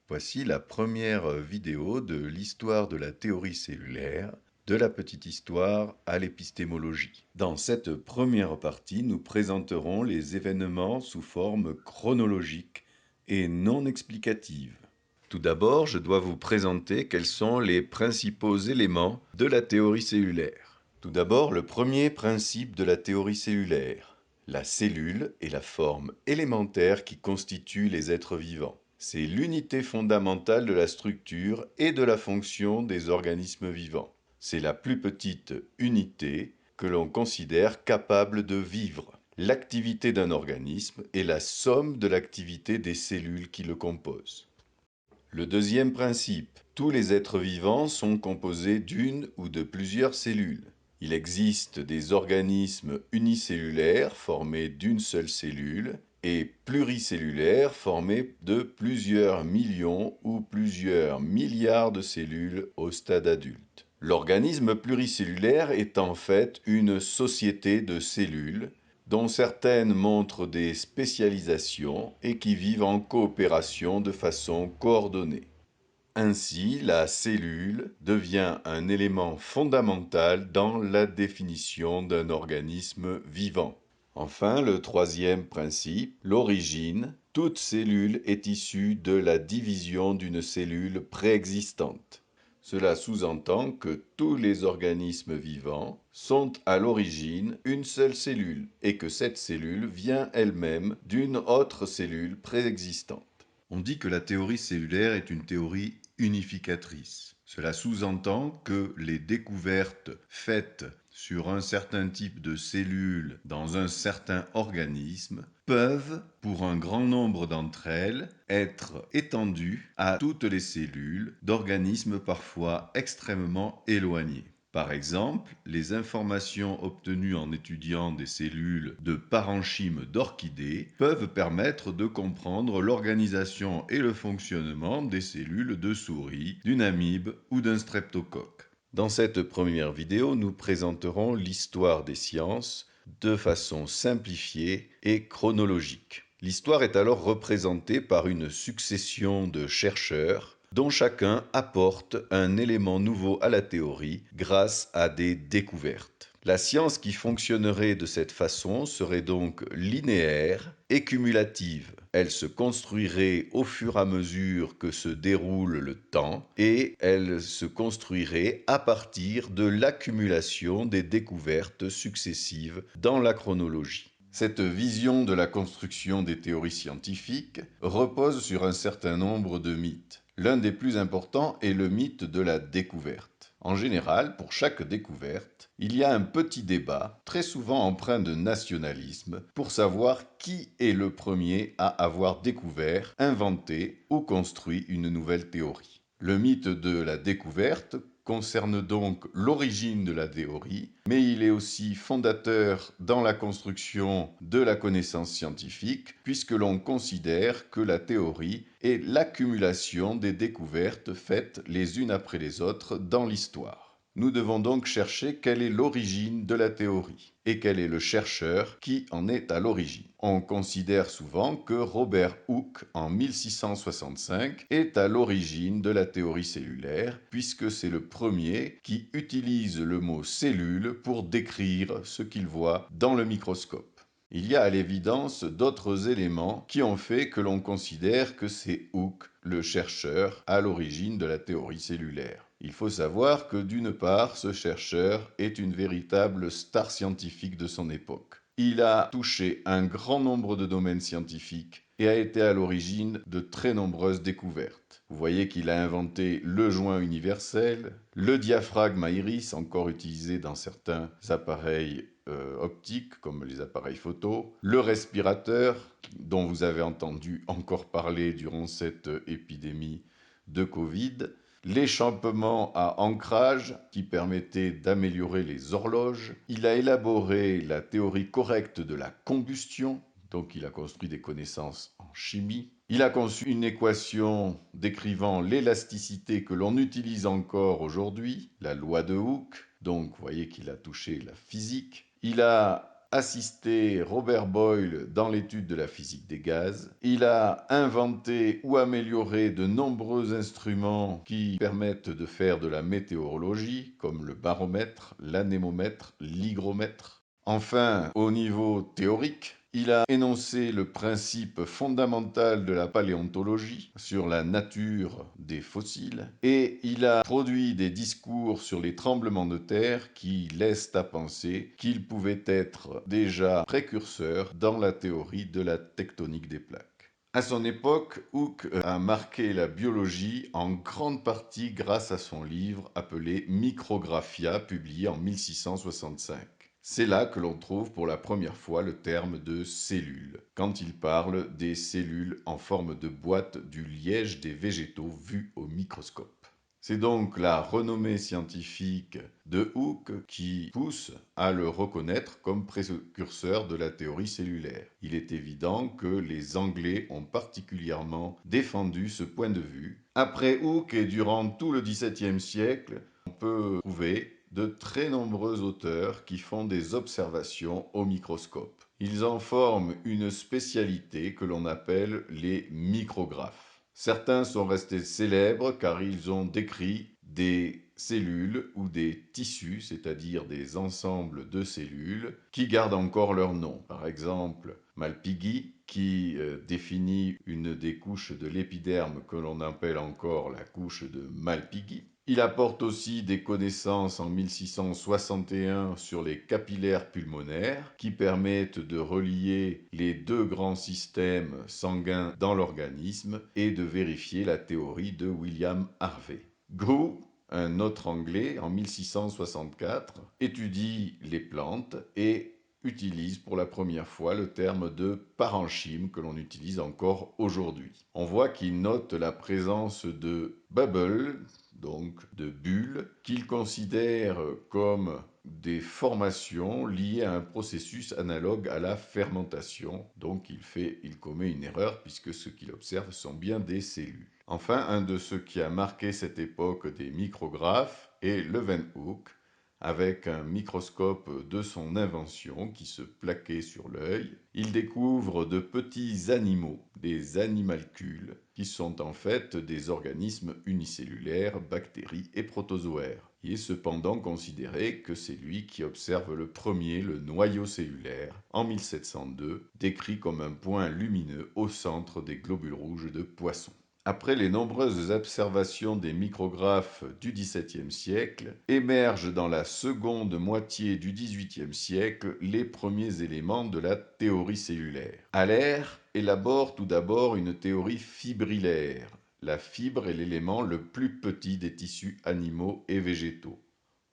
Voici la première vidéo de l'histoire de la théorie cellulaire, de la petite histoire à l'épistémologie. Dans cette première partie, nous présenterons les événements sous forme chronologique et non explicative. Tout d'abord, je dois vous présenter quels sont les principaux éléments de la théorie cellulaire. Tout d'abord, le premier principe de la théorie cellulaire. La cellule est la forme élémentaire qui constitue les êtres vivants. C'est l'unité fondamentale de la structure et de la fonction des organismes vivants. C'est la plus petite unité que l'on considère capable de vivre. L'activité d'un organisme est la somme de l'activité des cellules qui le composent. Le deuxième principe, tous les êtres vivants sont composés d'une ou de plusieurs cellules. Il existe des organismes unicellulaires formés d'une seule cellule et pluricellulaires formés de plusieurs millions ou plusieurs milliards de cellules au stade adulte. L'organisme pluricellulaire est en fait une société de cellules dont certaines montrent des spécialisations et qui vivent en coopération de façon coordonnée. Ainsi, la cellule devient un élément fondamental dans la définition d'un organisme vivant. Enfin, le troisième principe, l'origine. Toute cellule est issue de la division d'une cellule préexistante. Cela sous-entend que tous les organismes vivants sont à l'origine une seule cellule et que cette cellule vient elle-même d'une autre cellule préexistante. On dit que la théorie cellulaire est une théorie unificatrice. Cela sous-entend que les découvertes faites sur un certain type de cellules dans un certain organisme peuvent, pour un grand nombre d'entre elles, être étendues à toutes les cellules d'organismes parfois extrêmement éloignés. Par exemple, les informations obtenues en étudiant des cellules de parenchyme d'orchidées peuvent permettre de comprendre l'organisation et le fonctionnement des cellules de souris, d'une amibe ou d'un streptocoque. Dans cette première vidéo, nous présenterons l'histoire des sciences de façon simplifiée et chronologique. L'histoire est alors représentée par une succession de chercheurs dont chacun apporte un élément nouveau à la théorie grâce à des découvertes. La science qui fonctionnerait de cette façon serait donc linéaire et cumulative. Elle se construirait au fur et à mesure que se déroule le temps et elle se construirait à partir de l'accumulation des découvertes successives dans la chronologie. Cette vision de la construction des théories scientifiques repose sur un certain nombre de mythes. L'un des plus importants est le mythe de la découverte. En général, pour chaque découverte, il y a un petit débat, très souvent empreint de nationalisme, pour savoir qui est le premier à avoir découvert, inventé ou construit une nouvelle théorie. Le mythe de la découverte concerne donc l'origine de la théorie, mais il est aussi fondateur dans la construction de la connaissance scientifique, puisque l'on considère que la théorie est l'accumulation des découvertes faites les unes après les autres dans l'histoire. Nous devons donc chercher quelle est l'origine de la théorie et quel est le chercheur qui en est à l'origine. On considère souvent que Robert Hooke, en 1665, est à l'origine de la théorie cellulaire, puisque c'est le premier qui utilise le mot cellule pour décrire ce qu'il voit dans le microscope. Il y a à l'évidence d'autres éléments qui ont fait que l'on considère que c'est Hooke, le chercheur, à l'origine de la théorie cellulaire. Il faut savoir que d'une part, ce chercheur est une véritable star scientifique de son époque. Il a touché un grand nombre de domaines scientifiques et a été à l'origine de très nombreuses découvertes. Vous voyez qu'il a inventé le joint universel, le diaphragme à iris, encore utilisé dans certains appareils optiques comme les appareils photo, le respirateur, dont vous avez entendu encore parler durant cette épidémie de Covid, l'échappement à ancrage qui permettait d'améliorer les horloges. Il a élaboré la théorie correcte de la combustion, donc il a construit des connaissances en chimie. Il a conçu une équation décrivant l'élasticité que l'on utilise encore aujourd'hui, la loi de Hooke, donc vous voyez qu'il a touché la physique. Il a assisté Robert Boyle dans l'étude de la physique des gaz. Il a inventé ou amélioré de nombreux instruments qui permettent de faire de la météorologie, comme le baromètre, l'anémomètre, l'hygromètre. Enfin, au niveau théorique, il a énoncé le principe fondamental de la paléontologie sur la nature des fossiles et il a produit des discours sur les tremblements de terre qui laissent à penser qu'il pouvait être déjà précurseur dans la théorie de la tectonique des plaques. À son époque, Hooke a marqué la biologie en grande partie grâce à son livre appelé Micrographia, publié en 1665. C'est là que l'on trouve pour la première fois le terme de cellule, quand il parle des cellules en forme de boîte du liège des végétaux vus au microscope. C'est donc la renommée scientifique de Hooke qui pousse à le reconnaître comme précurseur de la théorie cellulaire. Il est évident que les Anglais ont particulièrement défendu ce point de vue. Après Hooke et durant tout le XVIIe siècle, on peut trouver de très nombreux auteurs qui font des observations au microscope. Ils en forment une spécialité que l'on appelle les micrographes. Certains sont restés célèbres car ils ont décrit des cellules ou des tissus, c'est-à-dire des ensembles de cellules, qui gardent encore leur nom. Par exemple, Malpighi, qui définit une des couches de l'épiderme que l'on appelle encore la couche de Malpighi. Il apporte aussi des connaissances en 1661 sur les capillaires pulmonaires qui permettent de relier les deux grands systèmes sanguins dans l'organisme et de vérifier la théorie de William Harvey. Grew, un autre Anglais, en 1664, étudie les plantes et utilise pour la première fois le terme de parenchyme que l'on utilise encore aujourd'hui. On voit qu'il note la présence de bubbles, donc de bulles, qu'il considère comme des formations liées à un processus analogue à la fermentation. Donc il commet une erreur puisque ce qu'il observe sont bien des cellules. Enfin, un de ceux qui a marqué cette époque des micrographes est Leeuwenhoek, avec un microscope de son invention qui se plaquait sur l'œil. Il découvre de petits animaux, des animalcules, qui sont en fait des organismes unicellulaires, bactéries et protozoaires. Il est cependant considéré que c'est lui qui observe le premier le noyau cellulaire, en 1702, décrit comme un point lumineux au centre des globules rouges de poisson. Après les nombreuses observations des micrographes du XVIIe siècle, émergent dans la seconde moitié du XVIIIe siècle les premiers éléments de la théorie cellulaire. Haller élabore tout d'abord une théorie fibrillaire. La fibre est l'élément le plus petit des tissus animaux et végétaux.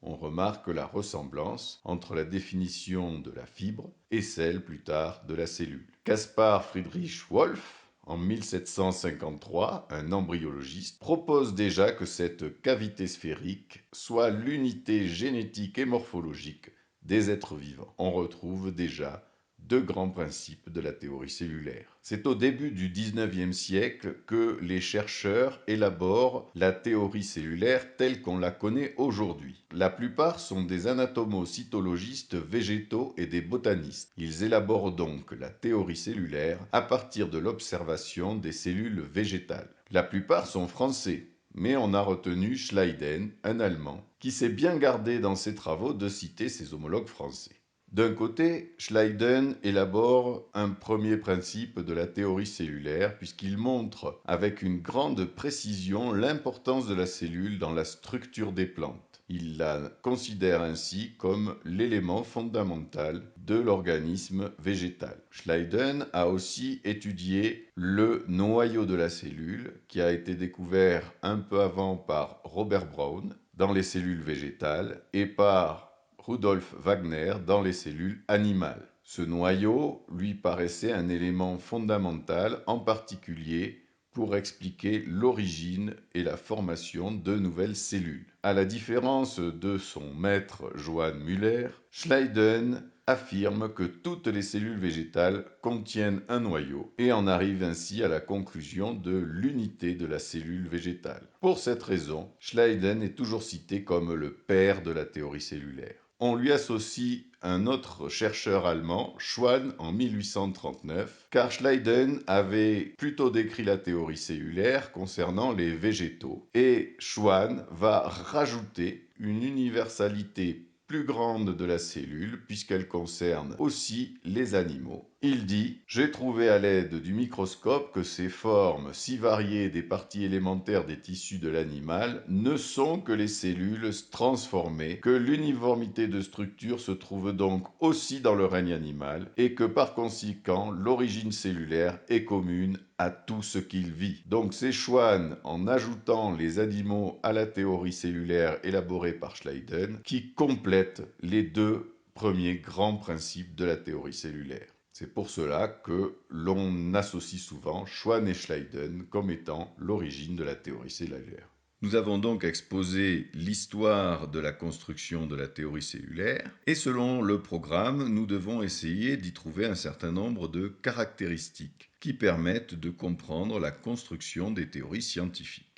On remarque la ressemblance entre la définition de la fibre et celle plus tard de la cellule. Caspar Friedrich Wolff, en 1753, un embryologiste, propose déjà que cette cavité sphérique soit l'unité génétique et morphologique des êtres vivants. On retrouve déjà deux grands principes de la théorie cellulaire. C'est au début du XIXe siècle que les chercheurs élaborent la théorie cellulaire telle qu'on la connaît aujourd'hui. La plupart sont des anatomocytologistes végétaux et des botanistes. Ils élaborent donc la théorie cellulaire à partir de l'observation des cellules végétales. La plupart sont français, mais on a retenu Schleiden, un Allemand, qui s'est bien gardé dans ses travaux de citer ses homologues français. D'un côté, Schleiden élabore un premier principe de la théorie cellulaire puisqu'il montre avec une grande précision l'importance de la cellule dans la structure des plantes. Il la considère ainsi comme l'élément fondamental de l'organisme végétal. Schleiden a aussi étudié le noyau de la cellule qui a été découvert un peu avant par Robert Brown dans les cellules végétales et par Rudolf Wagner dans les cellules animales. Ce noyau lui paraissait un élément fondamental, en particulier pour expliquer l'origine et la formation de nouvelles cellules. À la différence de son maître Johann Müller, Schleiden affirme que toutes les cellules végétales contiennent un noyau et en arrive ainsi à la conclusion de l'unité de la cellule végétale. Pour cette raison, Schleiden est toujours cité comme le père de la théorie cellulaire. On lui associe un autre chercheur allemand, Schwann, en 1839, car Schleiden avait plutôt décrit la théorie cellulaire concernant les végétaux. Et Schwann va rajouter une universalité plus grande de la cellule puisqu'elle concerne aussi les animaux. Il dit: j'ai trouvé à l'aide du microscope que ces formes si variées des parties élémentaires des tissus de l'animal ne sont que les cellules transformées, que l'uniformité de structure se trouve donc aussi dans le règne animal et que par conséquent l'origine cellulaire est commune à tout ce qu'il vit. Donc c'est Schwann, en ajoutant les animaux à la théorie cellulaire élaborée par Schleiden, qui complète les deux premiers grands principes de la théorie cellulaire. C'est pour cela que l'on associe souvent Schwann et Schleiden comme étant l'origine de la théorie cellulaire. Nous avons donc exposé l'histoire de la construction de la théorie cellulaire et selon le programme, nous devons essayer d'y trouver un certain nombre de caractéristiques qui permettent de comprendre la construction des théories scientifiques.